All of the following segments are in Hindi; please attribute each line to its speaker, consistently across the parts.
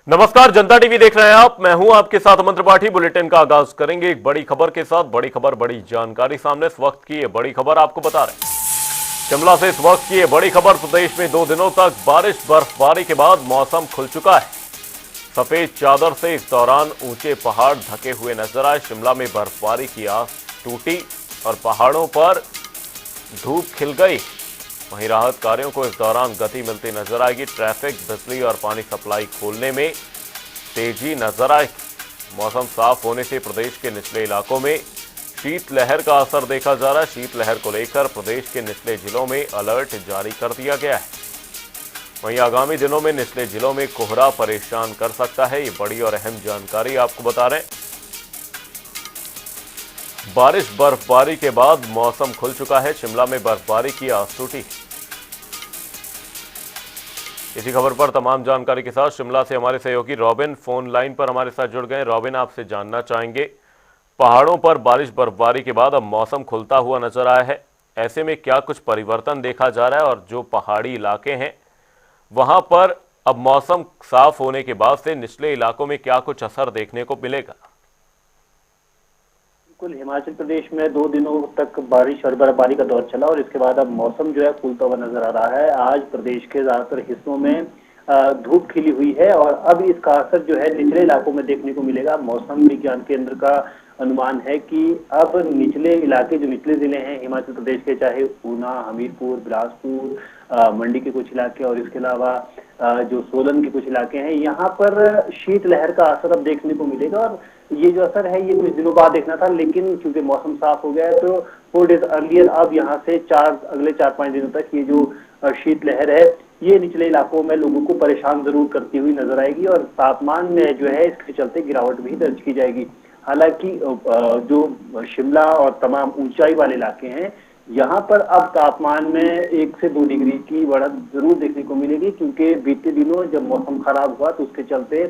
Speaker 1: नमस्कार, जनता टीवी देख रहे हैं आप। मैं हूं आपके साथ अमन त्रिपाठी। बुलेटिन का आगाज करेंगे एक बड़ी खबर के साथ। बड़ी खबर, बड़ी जानकारी सामने। इस वक्त की ये बड़ी खबर आपको बता रहे हैं शिमला से। इस वक्त की ये बड़ी खबर, प्रदेश में 2 दिनों तक बारिश बर्फबारी के बाद मौसम खुल चुका है। सफेद चादर से इस दौरान ऊंचे पहाड़ ढके हुए नजर आए। शिमला में बर्फबारी की आस टूटी और पहाड़ों पर धूप खिल गई। वहीं राहत कार्यों को इस दौरान गति मिलती नजर आएगी। ट्रैफिक, बिजली और पानी सप्लाई खोलने में तेजी नजर आएगी। मौसम साफ होने से प्रदेश के निचले इलाकों में शीतलहर का असर देखा जा रहा है। शीतलहर को लेकर प्रदेश के निचले जिलों में अलर्ट जारी कर दिया गया है। वहीं आगामी दिनों में निचले जिलों में कोहरा परेशान कर सकता है। ये बड़ी और अहम जानकारी आपको बता रहे हैं। बारिश बर्फबारी के बाद मौसम खुल चुका है। शिमला में बर्फबारी की आस टूटी। इसी खबर पर तमाम जानकारी के साथ शिमला से हमारे सहयोगी रॉबिन फोन लाइन पर हमारे साथ जुड़ गए। रॉबिन, आपसे जानना चाहेंगे, पहाड़ों पर बारिश बर्फबारी के बाद अब मौसम खुलता हुआ नजर आया है। ऐसे में क्या कुछ परिवर्तन देखा जा रहा है और जो पहाड़ी इलाके हैं वहां पर अब मौसम साफ होने के बाद से निचले इलाकों में क्या कुछ असर देखने को मिलेगा?
Speaker 2: बिल्कुल, हिमाचल प्रदेश में 2 दिनों तक बारिश और बर्फबारी का दौर चला और इसके बाद अब मौसम जो है खुलता हुआ नजर आ रहा है। आज प्रदेश के ज्यादातर हिस्सों में धूप खिली हुई है और अब इसका असर जो है निचले इलाकों में देखने को मिलेगा। मौसम विज्ञान केंद्र का अनुमान है कि अब निचले इलाके, जो निचले जिले हैं हिमाचल प्रदेश के, चाहे ऊना, हमीरपुर, बिलासपुर, मंडी के कुछ इलाके और इसके अलावा जो सोलन के कुछ इलाके हैं, यहाँ पर शीतलहर का असर अब देखने को मिलेगा। और ये जो असर है ये कुछ दिनों बाद देखना था, लेकिन क्योंकि मौसम साफ हो गया है तो 4 डेज अर्लियर अब यहाँ से अगले 4-5 दिनों तक ये जो शीतलहर है ये निचले इलाकों में लोगों को परेशान जरूर करती हुई नजर आएगी और तापमान में जो है इसके चलते गिरावट भी दर्ज की जाएगी। हालांकि जो शिमला और तमाम ऊंचाई वाले इलाके हैं, यहाँ पर अब तापमान में 1 से 2 डिग्री की बढ़त जरूर देखने को मिलेगी, क्योंकि बीते दिनों जब मौसम खराब हुआ तो उसके चलते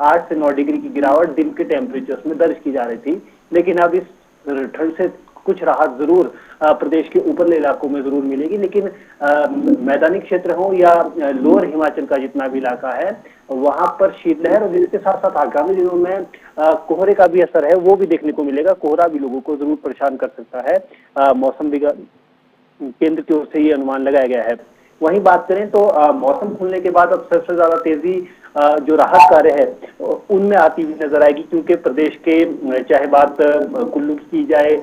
Speaker 2: 8 से 9 डिग्री की गिरावट दिन के टेम्परेचर्स में दर्ज की जा रही थी। लेकिन अब इस ठंड से कुछ राहत जरूर प्रदेश के ऊपरले इलाकों में जरूर मिलेगी, लेकिन मैदानी क्षेत्र हो या लोअर हिमाचल का जितना भी इलाका है वहां पर शीतलहर और इसके साथ साथ आगामी दिनों में कोहरे का भी असर है वो भी देखने को मिलेगा। कोहरा भी लोगों को जरूर परेशान कर सकता है। मौसम विज्ञान केंद्र की ओर से ये अनुमान लगाया गया है। वहीं बात करें तो मौसम खुलने के बाद अब सबसे ज्यादा तेजी जो राहत कार्य है उनमें आती हुई नजर आएगी, क्योंकि प्रदेश के चाहे बात कुल्लू की जाए,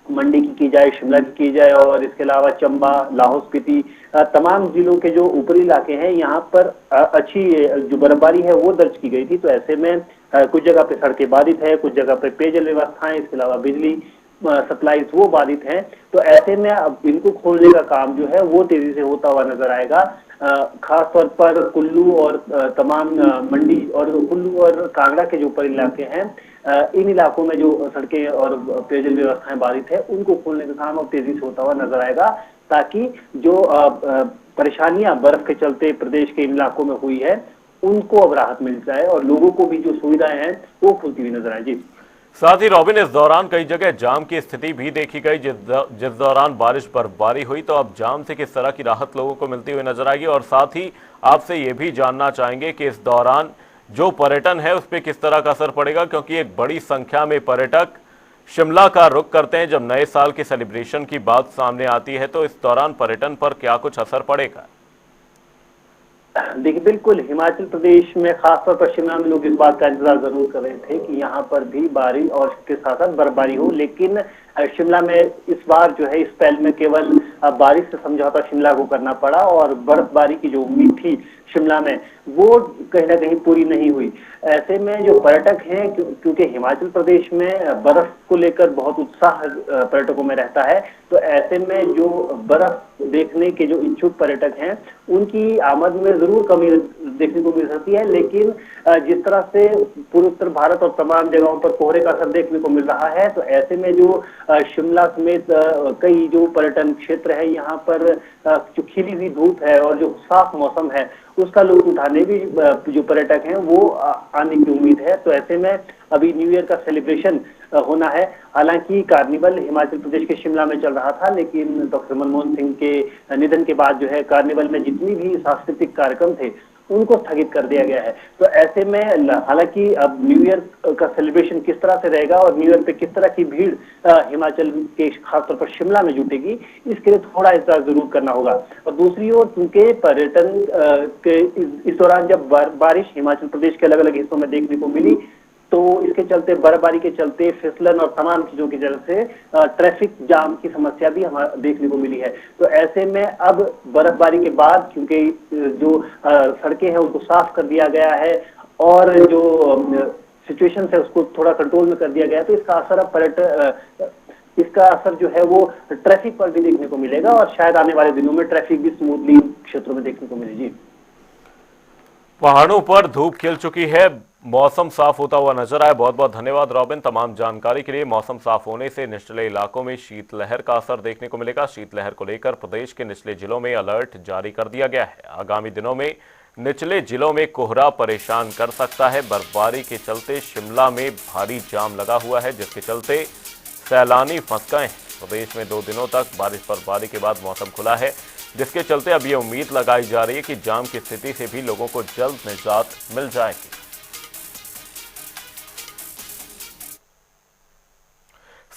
Speaker 2: मंडी की जाए, शिमला की जाए और इसके अलावा चंबा, लाहौल स्पीति, तमाम जिलों के जो ऊपरी इलाके हैं यहाँ पर अच्छी जो बर्फबारी है वो दर्ज की गई थी। तो ऐसे में कुछ जगह पे सड़कें बाधित है, कुछ जगह पे पेयजल व्यवस्थाएं, इसके अलावा बिजली सप्लाईज वो बाधित हैं। तो ऐसे में अब इनको खोलने का काम जो है वो तेजी से होता हुआ नजर आएगा। खास तौर पर कुल्लू और तमाम मंडी और कुल्लू और कांगड़ा के जो ऊपर इलाके हैं, इन इलाकों में जो सड़कें और पेयजल व्यवस्थाएं बाधित है उनको खोलने का काम अब तेजी से होता हुआ नजर आएगा, ताकि जो परेशानियां बर्फ के चलते प्रदेश के इन इलाकों में हुई है उनको अब राहत मिल जाए और लोगों को भी जो सुविधाएं हैं वो खुलती हुई नजर आए। जी,
Speaker 1: साथ ही रॉबिन, इस दौरान कई जगह जाम की स्थिति भी देखी गई। जिस दौरान बारिश बर्फबारी हुई तो अब जाम से किस तरह की राहत लोगों को मिलती हुई नजर आएगी? और साथ ही आपसे ये भी जानना चाहेंगे कि इस दौरान जो पर्यटन है उस पर किस तरह का असर पड़ेगा, क्योंकि एक बड़ी संख्या में पर्यटक शिमला का रुख करते हैं जब नए साल के सेलिब्रेशन की बात सामने आती है। तो इस दौरान पर्यटन पर क्या कुछ असर पड़ेगा?
Speaker 2: देखिए, बिल्कुल हिमाचल प्रदेश में खासतौर पर शिमला में लोग इस बात का इंतजार जरूर कर रहे थे कि यहाँ पर भी बारिश और इसके साथ साथ बर्फबारी हो, लेकिन शिमला में इस बार जो है इस पहल में केवल बारिश से समझौता शिमला को करना पड़ा और बर्फबारी की जो उम्मीद थी शिमला में वो कहीं ना कहीं पूरी नहीं हुई। ऐसे में जो पर्यटक हैं, क्योंकि हिमाचल प्रदेश में बर्फ को लेकर बहुत उत्साह पर्यटकों में रहता है, तो ऐसे में जो बर्फ देखने के जो इच्छुक पर्यटक हैं उनकी आमद में जरूर कमी देखने को मिल सकती है। लेकिन जिस तरह से पूर्व उत्तर भारत और तमाम जगहों पर कोहरे का असर देखने को मिल रहा है, तो ऐसे में जो शिमला समेत कई जो पर्यटन क्षेत्र है यहाँ पर जो खिली हुई धूप है और जो साफ मौसम है उसका लुत्फ उठाने भी जो पर्यटक हैं वो आने की उम्मीद है। तो ऐसे में अभी न्यू ईयर का सेलिब्रेशन होना है। हालांकि कार्निवल हिमाचल प्रदेश के शिमला में चल रहा था, लेकिन डॉक्टर मनमोहन सिंह के निधन के बाद जो है कार्निवल में जितनी भी सांस्कृतिक कार्यक्रम थे उनको स्थगित कर दिया गया है। तो ऐसे में हालांकि अब न्यू ईयर का सेलिब्रेशन किस तरह से रहेगा और न्यू ईयर पे किस तरह की भीड़ हिमाचल के खासतौर पर शिमला में जुटेगी, इसके लिए थोड़ा इंतजार जरूर करना होगा। और दूसरी ओर चूंकि पर्यटन के इस दौरान जब बारिश हिमाचल प्रदेश के अलग अलग हिस्सों में देखने को मिली, तो इसके चलते बर्फबारी के चलते फिसलन और तमाम चीजों की वजह से ट्रैफिक जाम की समस्या भी हमें देखने को मिली है। तो ऐसे में अब बर्फबारी के बाद क्योंकि जो सड़कें हैं उनको साफ कर दिया गया है और जो सिचुएशन है उसको थोड़ा कंट्रोल में कर दिया गया है, तो इसका असर अब इसका असर जो है वो ट्रैफिक पर भी देखने को मिलेगा और शायद आने वाले दिनों में ट्रैफिक भी स्मूथली क्षेत्रों में देखने को मिलेगी।
Speaker 1: पहाड़ों पर धूप खिल चुकी है, मौसम साफ होता हुआ नजर आया। बहुत बहुत धन्यवाद रॉबिन तमाम जानकारी के लिए। मौसम साफ होने से निचले इलाकों में शीतलहर का असर देखने को मिलेगा। शीतलहर को लेकर प्रदेश के निचले जिलों में अलर्ट जारी कर दिया गया है। आगामी दिनों में निचले जिलों में कोहरा परेशान कर सकता है। बर्फबारी के चलते शिमला में भारी जाम लगा हुआ है, जिसके चलते सैलानी फंस गए हैं। प्रदेश में 2 दिनों तक बारिश बर्फबारी के बाद मौसम खुला है, जिसके चलते अब ये उम्मीद लगाई जा रही है कि जाम की स्थिति से भी लोगों को जल्द निजात मिल जाएगी।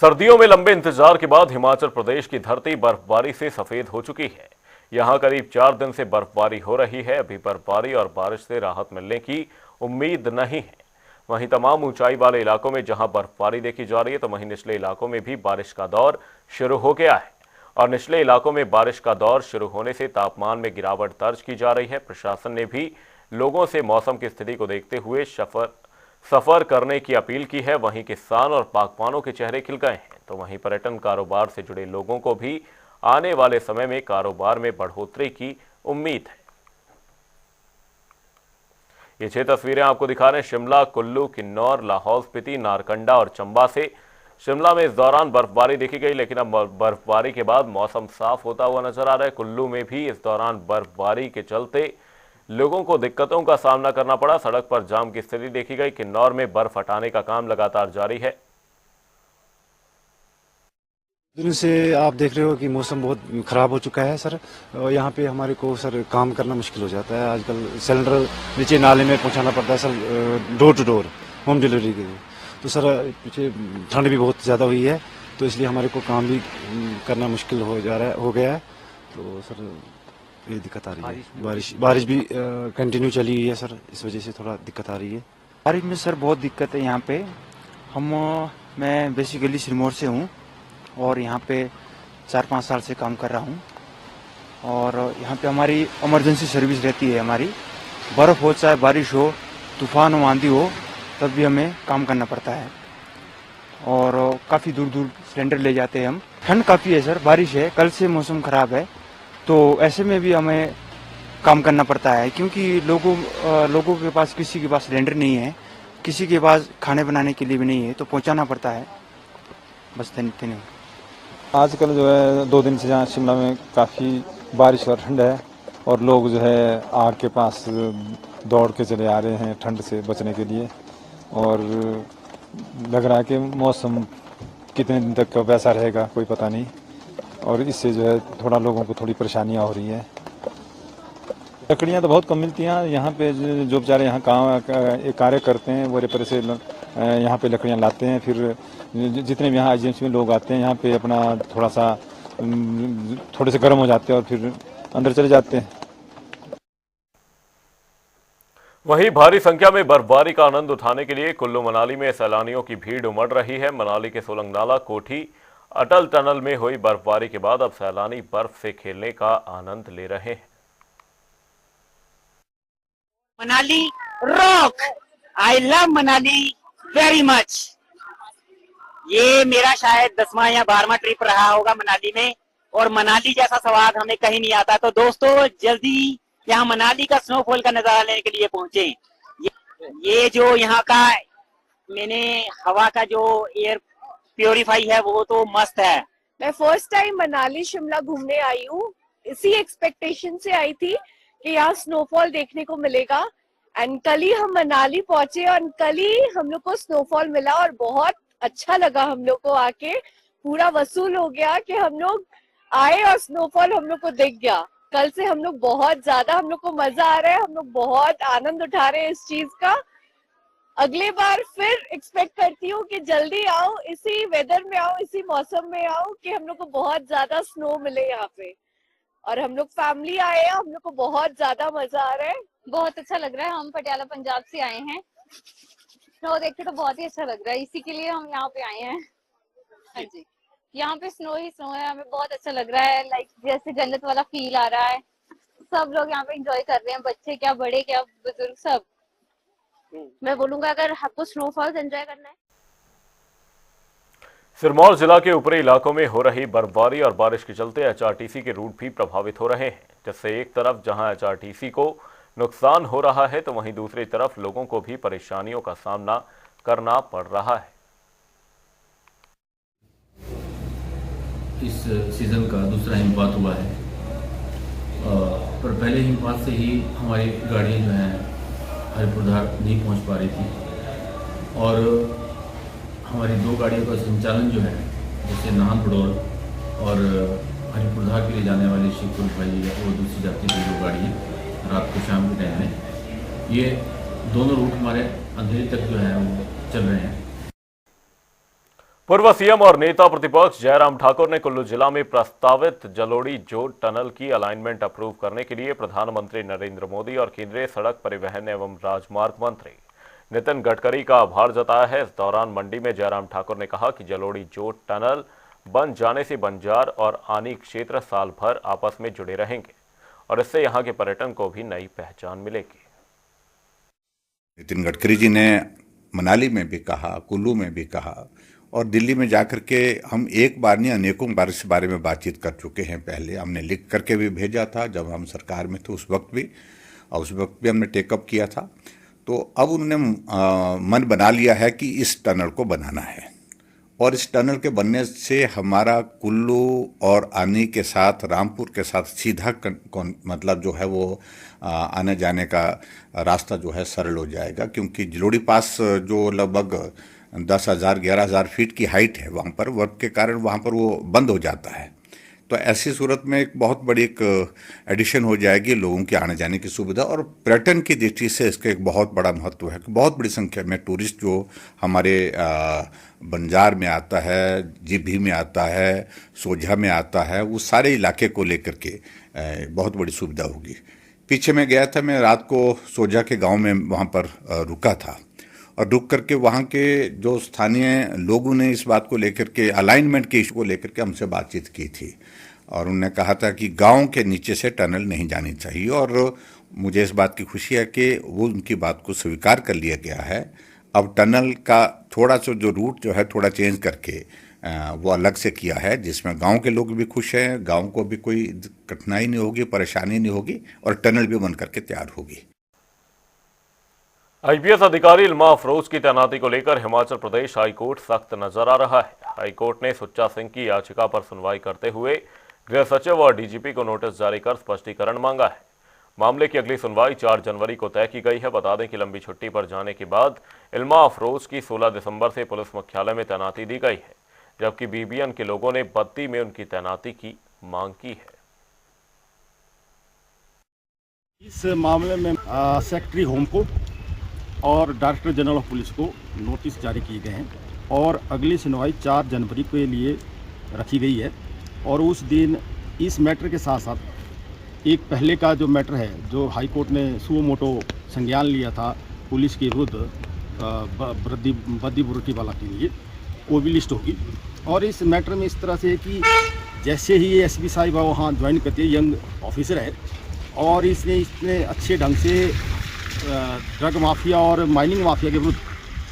Speaker 1: सर्दियों में लंबे इंतजार के बाद हिमाचल प्रदेश की धरती बर्फबारी से सफेद हो चुकी है। यहां करीब 4 दिन से बर्फबारी हो रही है। अभी बर्फबारी और बारिश से राहत मिलने की उम्मीद नहीं है। वहीं तमाम ऊंचाई वाले इलाकों में जहां बर्फबारी देखी जा रही है, तो वहीं निचले इलाकों में भी बारिश का दौर शुरू हो गया है। और निचले इलाकों में बारिश का दौर शुरू होने से तापमान में गिरावट दर्ज की जा रही है। प्रशासन ने भी लोगों से मौसम की स्थिति को देखते हुए सफर करने की अपील की है। वहीं किसान और बागबानों के चेहरे खिल गए हैं, तो वहीं पर्यटन कारोबार से जुड़े लोगों को भी आने वाले समय में कारोबार में बढ़ोतरी की उम्मीद है। ये 6 तस्वीरें आपको दिखा रहे हैं शिमला, कुल्लू, किन्नौर, लाहौल स्पीति, नारकंडा और चंबा से। शिमला में इस दौरान बर्फबारी देखी गई, लेकिन अब बर्फबारी के बाद मौसम साफ होता हुआ नजर आ रहा है। कुल्लू में भी इस दौरान बर्फबारी के चलते लोगों को दिक्कतों का सामना करना पड़ा। सड़क पर जाम की स्थिति देखी गई। किन्नौर में बर्फ हटाने का काम लगातार जारी है।
Speaker 3: दिन से आप देख रहे हो कि मौसम बहुत ख़राब हो चुका है सर। यहाँ पे हमारे को सर काम करना मुश्किल हो जाता है। आजकल सिलेंडर नीचे नाले में पहुँचाना पड़ता है sir, door to door home delivery के लिए। तो सर पीछे ठंड भी बहुत ज़्यादा हुई है, तो इसलिए हमारे को काम भी करना मुश्किल हो गया है। तो सर ये दिक्कत आ रही है। बारिश भी कंटिन्यू चली हुई है सर, इस वजह से थोड़ा दिक्कत आ रही है।
Speaker 4: बारिश में सर बहुत दिक्कत है यहाँ पे। मैं बेसिकली सिरमौर से हूँ और यहाँ पे 4-5 साल से काम कर रहा हूँ। और यहाँ पे हमारी इमरजेंसी सर्विस रहती है। हमारी बर्फ़ हो चाहे बारिश हो, तूफान हो, आंधी हो, तब भी हमें काम करना पड़ता है। और काफ़ी दूर दूर सिलेंडर ले जाते हैं हम। ठंड काफ़ी है सर, बारिश है, कल से मौसम ख़राब है, तो ऐसे में भी हमें काम करना पड़ता है। क्योंकि लोगों के पास, किसी के पास सिलेंडर नहीं है, किसी के पास खाने बनाने के लिए भी नहीं है, तो पहुँचाना पड़ता है। बस नहीं।
Speaker 5: आजकल जो है 2 दिन से यहाँ शिमला में काफ़ी बारिश और ठंड है, और लोग जो है आग के पास दौड़ के चले आ रहे हैं ठंड से बचने के लिए। और लग रहा है कि मौसम कितने दिन तक वैसा रहेगा कोई पता नहीं, और इससे जो है थोड़ा लोगों को थोड़ी परेशानियाँ हो रही हैं। लकड़ियाँ तो बहुत कम मिलती हैं यहाँ पे। जो बेचारे यहाँ कार्य करते हैं वो रेपरे से यहाँ पे लकड़ियाँ लाते हैं। फिर जितने भी यहाँ एजेंसी में लोग आते हैं यहाँ पे अपना थोड़े से गर्म हो जाते हैं और फिर अंदर चले जाते हैं।
Speaker 1: वहीं भारी संख्या में बर्फबारी का आनंद उठाने के लिए कुल्लू मनाली में सैलानियों की भीड़ उमड़ रही है। मनाली के सोलंग नाला, कोठी, अटल टनल में हुई बर्फबारी के बाद अब सैलानी बर्फ से खेलने का आनंद ले रहे हैं।
Speaker 6: Manali rock, I love Manali very much. ये मेरा शायद 10वां या 12वां ट्रिप रहा होगा मनाली में, और मनाली जैसा स्वाद हमें कहीं नहीं आता। तो दोस्तों जल्दी यहाँ मनाली का स्नोफॉल का नजारा लेने के लिए पहुंचे। ये जो यहाँ का मैंने हवा का जो एयर प्योरीफाई है वो तो मस्त है।
Speaker 7: मैं फर्स्ट टाइम मनाली शिमला घूमने आई हूँ। इसी एक्सपेक्टेशन से आई थी कि यहाँ स्नोफॉल देखने को मिलेगा। एंड कल ही हम मनाली पहुंचे और कल ही हम लोग को स्नोफॉल मिला और बहुत अच्छा लगा। हम लोग को आके पूरा वसूल हो गया कि हम लोग आए और स्नोफॉल हम लोग को दिख गया। कल से हम लोग बहुत ज्यादा, हम लोग को मजा आ रहा है, हम लोग बहुत आनंद उठा रहे हैं इस चीज का। अगले बार फिर एक्सपेक्ट करती हूँ कि जल्दी आओ, इसी वेदर में आओ, इसी मौसम में आओ कि हम लोग को बहुत ज्यादा स्नो मिले यहाँ पे। और हम लोग फैमिली आए हैं, हम लोग को बहुत ज्यादा मजा आ रहा है।
Speaker 8: बहुत अच्छा लग रहा है। हम पटियाला पंजाब से आए हैं, स्नो देख के तो बहुत ही अच्छा लग रहा है, इसी के लिए हम यहाँ पे आए हैं। हाँ जी, यहाँ पे स्नो ही स्नो है, हमें बहुत अच्छा लग रहा है। लाइक जैसे जन्नत वाला फील आ रहा है। सब लोग यहाँ पे एंजॉय कर रहे हैं, बच्चे क्या, बड़े क्या, बुजुर्ग सब। मैं बोलूंगा अगर आपको स्नोफॉल्स एंजॉय करना है।
Speaker 1: सिरमौर जिला के ऊपरी इलाकों में हो रही बर्फबारी और बारिश के चलते एचआरटीसी के रूट भी प्रभावित हो रहे हैं, जिससे एक तरफ जहां एचआरटीसी को नुकसान हो रहा है तो वहीं दूसरी तरफ लोगों को भी परेशानियों का सामना करना पड़ रहा है।
Speaker 9: इस सीज़न का दूसरा हिमपात हुआ है, पर पहले हिमपात से ही हमारी गाड़ियाँ जो हैं हरिपुरधार नहीं पहुंच पा रही थी और हमारी 2 गाड़ियों का संचालन जो है, जैसे नाहन बडौर और हरिपुरधार के लिए जाने वाली शिवपुर भाई वो दूसरी जाती की 2 गाड़ियाँ रात को शाम के टाइम में, ये दोनों रूट हमारे अंधेरे तक जो है वो चल रहे हैं।
Speaker 1: पूर्व सीएम और नेता प्रतिपक्ष जयराम ठाकुर ने कुल्लू जिला में प्रस्तावित जलोड़ी जोत टनल की अलाइनमेंट अप्रूव करने के लिए प्रधानमंत्री नरेंद्र मोदी और केंद्रीय सड़क परिवहन एवं राजमार्ग मंत्री नितिन गडकरी का आभार जताया है। इस दौरान मंडी में जयराम ठाकुर ने कहा कि जलोड़ी जोत टनल बन जाने से बंजार और आनी क्षेत्र साल भर आपस में जुड़े रहेंगे और इससे यहाँ के पर्यटन को भी नई पहचान मिलेगी।
Speaker 10: नितिन गडकरी जी ने मनाली में भी कहा, कुल्लू में भी कहा और दिल्ली में जाकर के हम एक बार नहीं अनेकों बार इस बारे में बातचीत कर चुके हैं। पहले हमने लिख करके भी भेजा था जब हम सरकार में थे उस वक्त भी, और उस वक्त भी हमने टेकअप किया था। तो अब उन्होंने मन बना लिया है कि इस टनल को बनाना है और इस टनल के बनने से हमारा कुल्लू और आनी के साथ, रामपुर के साथ सीधा मतलब जो है वो आने जाने का रास्ता जो है सरल हो जाएगा, क्योंकि जलोड़ी पास जो लगभग 10,000 11,000 फीट की हाइट है, वहाँ पर वर्क के कारण वहाँ पर वो बंद हो जाता है। तो ऐसी सूरत में एक बहुत बड़ी एक एडिशन हो जाएगी लोगों के आने जाने की सुविधा, और पर्यटन की दृष्टि से इसका एक बहुत बड़ा महत्व है कि बहुत बड़ी संख्या में टूरिस्ट जो हमारे बंजार में आता है, जीभी में आता है, सोझा में आता है, उस सारे इलाके को लेकर के बहुत बड़ी सुविधा होगी। पीछे मैं गया था, मैं रात को सोझा के गाँव में वहाँ पर रुका था और रुक करके वहाँ के जो स्थानीय लोगों ने इस बात को लेकर के, अलाइनमेंट के इशू को लेकर के हमसे बातचीत की थी और उन्होंने कहा था कि गांव के नीचे से टनल नहीं जानी चाहिए, और मुझे इस बात की खुशी है कि वो उनकी बात को स्वीकार कर लिया गया है। अब टनल का थोड़ा सा जो रूट जो है थोड़ा चेंज करके वो अलग से किया है, जिसमें गांव के लोग भी खुश हैं, गांव को भी कोई कठिनाई नहीं होगी, परेशानी नहीं होगी और टनल भी बन करके तैयार होगी।
Speaker 1: आईपीएस अधिकारी इल्मा अफरोज की तैनाती को लेकर हिमाचल प्रदेश हाईकोर्ट सख्त नजर आ रहा है। हाईकोर्ट ने सुच्चा सिंह की याचिका पर सुनवाई करते हुए गृह सचिव और डीजीपी को नोटिस जारी कर स्पष्टीकरण मांगा है। मामले की अगली सुनवाई 4 जनवरी को तय की गई है। बता दें कि लंबी छुट्टी पर जाने के बाद इल्मा अफरोज की 16 दिसंबर से पुलिस मुख्यालय में तैनाती दी गई है, जबकि बीबीएन के लोगों ने बद्दी में उनकी तैनाती की मांग की है।
Speaker 11: इस मामले में सेक्रेटरी होम को और डायरेक्टर जनरल ऑफ पुलिस को नोटिस जारी किए गए हैं और अगली सुनवाई 4 जनवरी के लिए रखी गई है। और उस दिन इस मैटर के साथ साथ एक पहले का जो मैटर है, जो हाई कोर्ट ने सुओ मोटो संज्ञान लिया था पुलिस के विरुद्ध बद्दी बुरुटीवाला के लिए, वो भी लिस्ट होगी। और इस मैटर में इस तरह से कि जैसे ही ये एसपी साहिबा वहाँ ज्वाइन करती है, यंग ऑफिसर है और इसने इतने अच्छे ढंग से ड्रग माफिया और माइनिंग माफिया के विरुद्ध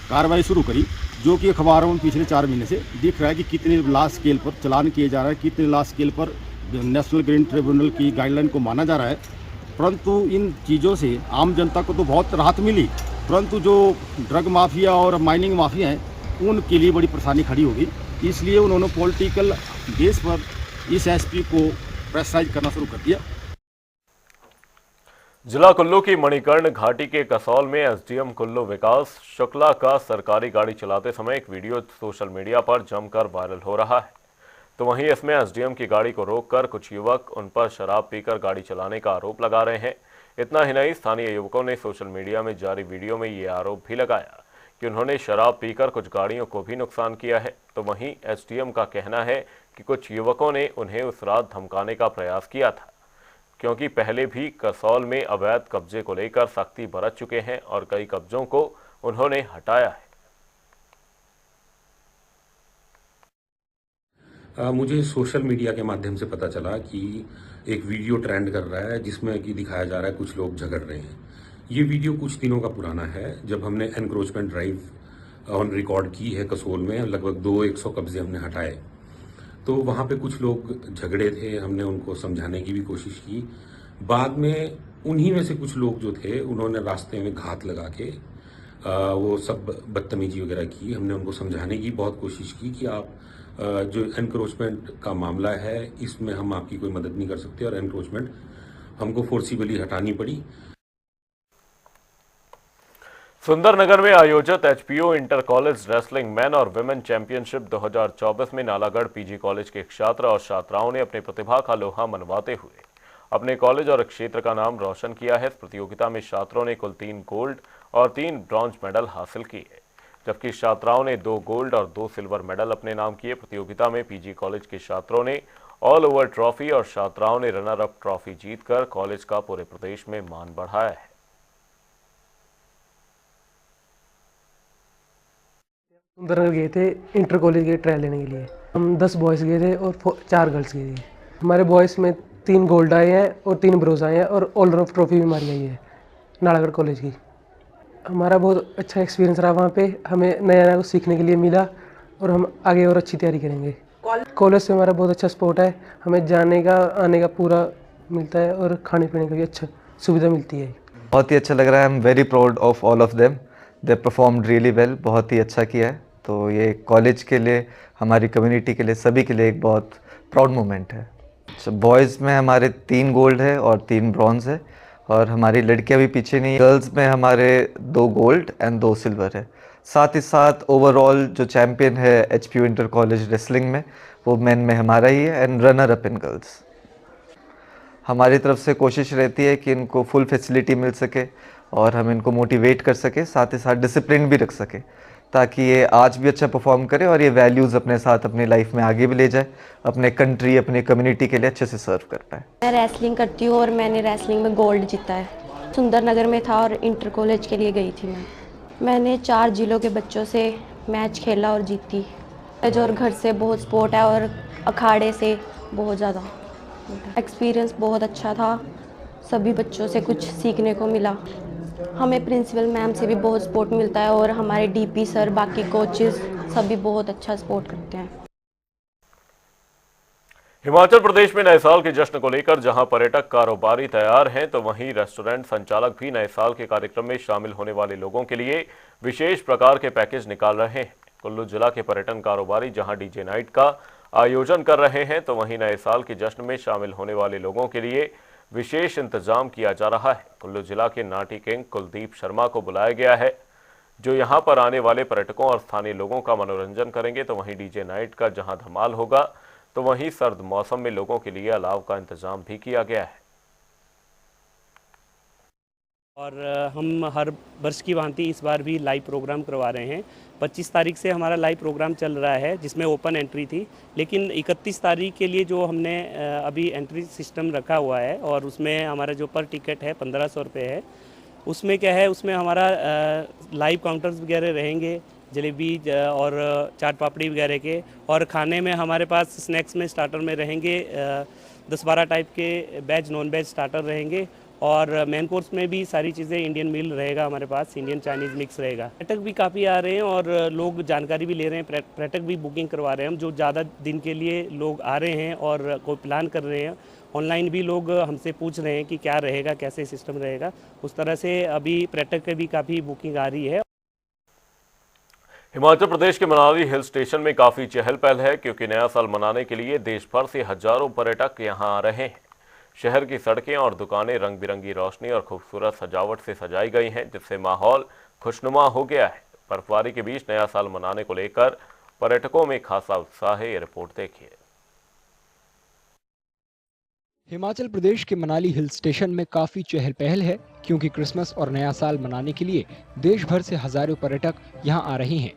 Speaker 11: कार्रवाई शुरू करी, जो कि अखबारों में पिछले 4 महीने से दिख रहा है कि कितने लार्ज स्केल पर चलान किए जा रहा है, कितने लार्ज स्केल पर नेशनल ग्रीन ट्रिब्यूनल की गाइडलाइन को माना जा रहा है। परंतु इन चीज़ों से आम जनता को तो बहुत राहत मिली, परंतु जो ड्रग माफिया और माइनिंग माफिया हैं उनके लिए बड़ी परेशानी खड़ी होगी। इसलिए उन्होंने पॉलिटिकल बेस पर इस एसपी को प्रेशराइज करना शुरू कर दिया।
Speaker 1: जिला कुल्लू की मणिकर्ण घाटी के कसौल में एसडीएम कुल्लू विकास शुक्ला का सरकारी गाड़ी चलाते समय एक वीडियो सोशल मीडिया पर जमकर वायरल हो रहा है। तो वहीं इसमें एसडीएम की गाड़ी को रोककर कुछ युवक उन पर शराब पीकर गाड़ी चलाने का आरोप लगा रहे हैं। इतना ही नहीं, स्थानीय युवकों ने सोशल मीडिया में जारी वीडियो में ये आरोप भी लगाया कि उन्होंने शराब पीकर कुछ गाड़ियों को भी नुकसान किया है। तो वहीं एसडीएम का कहना है कि कुछ युवकों ने उन्हें उस रात धमकाने का प्रयास किया था, क्योंकि पहले भी कसौल में अवैध कब्जे को लेकर सख्ती बरत चुके हैं और कई कब्जों को उन्होंने हटाया है।
Speaker 12: मुझे सोशल मीडिया के माध्यम से पता चला कि एक वीडियो ट्रेंड कर रहा है जिसमें कि दिखाया जा रहा है कुछ लोग झगड़ रहे हैं। ये वीडियो कुछ दिनों का पुराना है, जब हमने एनक्रोचमेंट ड्राइव ऑन रिकॉर्ड की है कसोल में। लगभग 200 कब्जे हमने हटाए, तो वहाँ पे कुछ लोग झगड़े थे, हमने उनको समझाने की भी कोशिश की। बाद में उन्हीं में से कुछ लोग जो थे उन्होंने रास्ते में घात लगा के वो सब बदतमीजी वगैरह की। हमने उनको समझाने की बहुत कोशिश की कि आप जो एनक्रोचमेंट का मामला है इसमें हम आपकी कोई मदद नहीं कर सकते और एनक्रोचमेंट हमको फोर्सिबली हटानी पड़ी।
Speaker 1: सुंदरनगर में आयोजित HBO inter college wrestling man और विमेन चैंपियनशिप 2024 में नालागढ़ पीजी कॉलेज के छात्र और छात्राओं ने अपनी प्रतिभा का लोहा मनवाते हुए अपने कॉलेज और क्षेत्र का नाम रोशन किया है। इस प्रतियोगिता में छात्रों ने कुल 3 गोल्ड और 3 ब्रॉन्ज मेडल हासिल किए, जबकि छात्राओं ने 2 गोल्ड और 2 सिल्वर मेडल अपने नाम किए। प्रतियोगिता में पीजी कॉलेज के छात्रों ने ऑल ओवर ट्रॉफी और छात्राओं ने रनर अप ट्रॉफी जीतकर कॉलेज का पूरे प्रदेश में मान बढ़ाया है।
Speaker 13: सुंदरनगर गए थे इंटर कॉलेज के ट्रायल लेने के लिए। हम 10 बॉयज़ गए थे और 4 गर्ल्स गई थी। हमारे बॉयज़ में 3 गोल्ड आए हैं और 3 ब्रोंज आए हैं और ऑल ओवर ट्रॉफी भी हमारी आई है नालागढ़ कॉलेज की। हमारा बहुत अच्छा एक्सपीरियंस रहा वहाँ पे, हमें नया नया कुछ सीखने के लिए मिला और हम आगे और अच्छी तैयारी करेंगे। कॉलेज से हमारा बहुत अच्छा सपोर्ट है, हमें जाने का आने का पूरा मिलता है और खाने पीने का भी अच्छा सुविधा मिलती है।
Speaker 14: बहुत ही अच्छा लग रहा है। I am very proud of all of them, they performed really well. बहुत ही अच्छा किया है, तो ये कॉलेज के लिए, हमारी कम्युनिटी के लिए, सभी के लिए एक बहुत प्राउड मोमेंट है। बॉयज़ में हमारे 3 गोल्ड है और 3 ब्रॉन्ज है और हमारी लड़कियां भी पीछे नहीं। गर्ल्स में हमारे 2 गोल्ड एंड 2 सिल्वर है। साथ ही साथ ओवरऑल जो चैम्पियन है एचपीयू इंटर कॉलेज रेसलिंग में, वो मेन में हमारा ही है and runner up in girls. हमारी तरफ से कोशिश रहती है कि इनको फुल फैसिलिटी मिल सके और हम इनको मोटिवेट कर सके, साथ ही साथ डिसिप्लिन भी रख सके, ताकि ये आज भी अच्छा परफॉर्म करे और ये वैल्यूज़ अपने साथ अपनी लाइफ में आगे भी ले जाए, अपने कंट्री, अपने कम्युनिटी के लिए अच्छे से सर्व कर पाए।
Speaker 15: मैं रेसलिंग करती हूँ और मैंने रेसलिंग में गोल्ड जीता है। सुंदरनगर में था और इंटर कॉलेज के लिए गई थी मैंने 4 जिलों के बच्चों से मैच खेला और जीती। और घर से बहुत सपोर्ट है और अखाड़े से बहुत ज़्यादा। एक्सपीरियंस बहुत अच्छा था, सभी बच्चों से कुछ सीखने को मिला। हमें प्रिंसिपल मैम से भी बहुत सपोर्ट मिलता है और हमारे डीपी सर, बाकी कोचेस सभी बहुत अच्छा सपोर्ट करते हैं।
Speaker 1: हिमाचल प्रदेश में नए साल के जश्न को लेकर जहां पर्यटक कारोबारी तैयार हैं, तो वहीं रेस्टोरेंट संचालक भी नए साल के कार्यक्रम में शामिल होने वाले लोगों के लिए विशेष प्रकार के पैकेज निकाल रहे हैं। कुल्लू जिला के पर्यटन कारोबारी जहां डीजे नाइट का आयोजन कर रहे हैं, तो वहीं नए साल के जश्न में शामिल होने वाले लोगों के लिए विशेष इंतजाम किया जा रहा है। कुल्लू जिला के नाटी किंग कुलदीप शर्मा को बुलाया गया है, जो यहां पर आने वाले पर्यटकों और स्थानीय लोगों का मनोरंजन करेंगे। तो वहीं डीजे नाइट का जहां धमाल होगा, तो वहीं सर्द मौसम में लोगों के लिए अलाव का इंतजाम भी किया गया है।
Speaker 16: और हम हर वर्ष की भांति इस बार भी लाइव प्रोग्राम करवा रहे हैं। 25 तारीख से हमारा लाइव प्रोग्राम चल रहा है, जिसमें ओपन एंट्री थी, लेकिन 31 तारीख के लिए जो हमने अभी एंट्री सिस्टम रखा हुआ है और उसमें हमारा जो पर टिकट है 1500 रुपये है। उसमें क्या है, उसमें हमारा लाइव काउंटर्स वगैरह रहेंगे, जलेबी और चाट पापड़ी वगैरह के, और खाने में हमारे पास स्नैक्स में स्टार्टर में रहेंगे 10-12 टाइप के वेज नॉन वेज स्टार्टर रहेंगे, और मेन कोर्स में भी सारी चीज़ें इंडियन मील रहेगा हमारे पास, इंडियन चाइनीज़ मिक्स रहेगा। पर्यटक भी काफ़ी आ रहे हैं और लोग जानकारी भी ले रहे हैं, पर्यटक भी बुकिंग करवा रहे हैं हम, जो ज़्यादा दिन के लिए लोग आ रहे हैं और कोई प्लान कर रहे हैं। ऑनलाइन भी लोग हमसे पूछ रहे हैं कि क्या रहेगा, कैसे सिस्टम रहेगा, उस तरह से अभी पर्यटक की भी काफ़ी बुकिंग आ रही है।
Speaker 1: हिमाचल प्रदेश के मनाली हिल स्टेशन में काफ़ी चहल पहल है, क्योंकि नया साल मनाने के लिए देश भर से हजारों पर्यटक यहां आ रहे हैं। शहर की सड़कें और दुकानें रंग बिरंगी रोशनी और खूबसूरत सजावट से सजाई गई हैं, जिससे माहौल खुशनुमा हो गया है। बर्फबारी के बीच नया साल मनाने को लेकर पर्यटकों में खासा उत्साह है। ये रिपोर्ट देखिए।
Speaker 17: हिमाचल प्रदेश के मनाली हिल स्टेशन में काफी चहल पहल है, क्योंकि क्रिसमस और नया साल मनाने के लिए देश भर से हजारों पर्यटक यहां आ रहे हैं।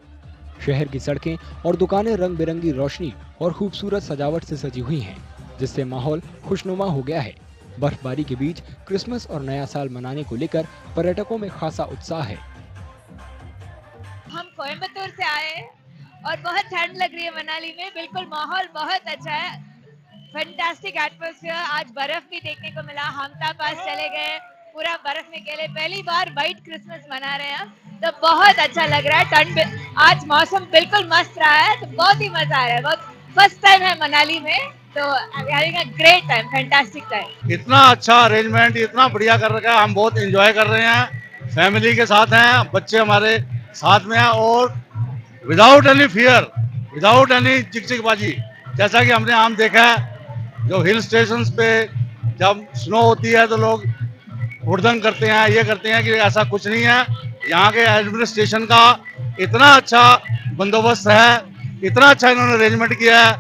Speaker 17: शहर की सड़कें और दुकानें रंग बिरंगी रोशनी और खूबसूरत सजावट से सजी हुई हैं, जिससे माहौल खुशनुमा हो गया है। बर्फबारी के बीच क्रिसमस और नया साल मनाने को लेकर पर्यटकों में खासा उत्साह है।
Speaker 18: हम कोयम्बतूर से आए और बहुत ठंड लग रही है मनाली में। बिल्कुल माहौल बहुत अच्छा है, फैंटास्टिक एटमॉस्फेयर। आज बर्फ भी देखने को मिला, हमटा पास चले गए, पूरा बर्फ में खेले। पहली बार वाइट क्रिसमस मना रहे हैं, तो बहुत अच्छा लग रहा है। ठंड आज मौसम बिल्कुल मस्त रहा है, तो बहुत ही मजा आ रहा है। बहुत फर्स्ट टाइम है मनाली में, तो having a great time, fantastic time.
Speaker 19: इतना अच्छा अरेंजमेंट, इतना बढ़िया कर रखा है, हम बहुत एंजॉय कर रहे हैं। फैमिली के साथ हैं, बच्चे हमारे साथ में हैं, और without any fear, without any चिकचिकबाजी। जैसा कि हमने आम देखा है, जो हिल स्टेशंस पे जब स्नो होती है तो लोग हुड़दंग करते हैं, ये करते हैं, कि ऐसा कुछ नहीं है। यहाँ के एडमिनिस्ट्रेशन का इतना अच्छा बंदोबस्त है, इतना अच्छा इन्होंने अरेंजमेंट किया है।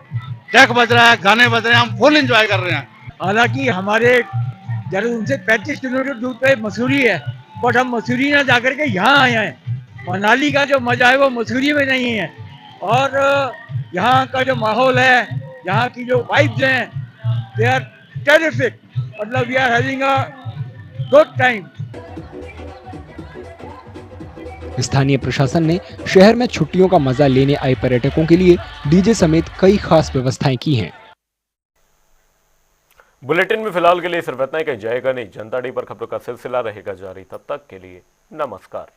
Speaker 19: डेक बज रहा है, गाने बज रहे हैं, हम फुल एंजॉय कर रहे हैं।
Speaker 20: हालांकि हमारे देहरादून से 35 किलोमीटर दूर पे मसूरी है, बट हम मसूरी ना जाकर के यहाँ आए हैं। मनाली का जो मजा है वो मसूरी में नहीं है, और यहाँ का जो माहौल है, यहाँ की जो वाइब्स हैं, दे आर टेरिफिक। मतलब we are having a good time.
Speaker 17: स्थानीय प्रशासन ने शहर में छुट्टियों का मजा लेने आए पर्यटकों के लिए डीजे समेत कई खास व्यवस्थाएं की हैं।
Speaker 1: बुलेटिन में फिलहाल के लिए सिर्फ इतना ही। कहीं जाएगा नहीं, जनता डी पर खबरों का सिलसिला रहेगा जारी। तब तक के लिए नमस्कार।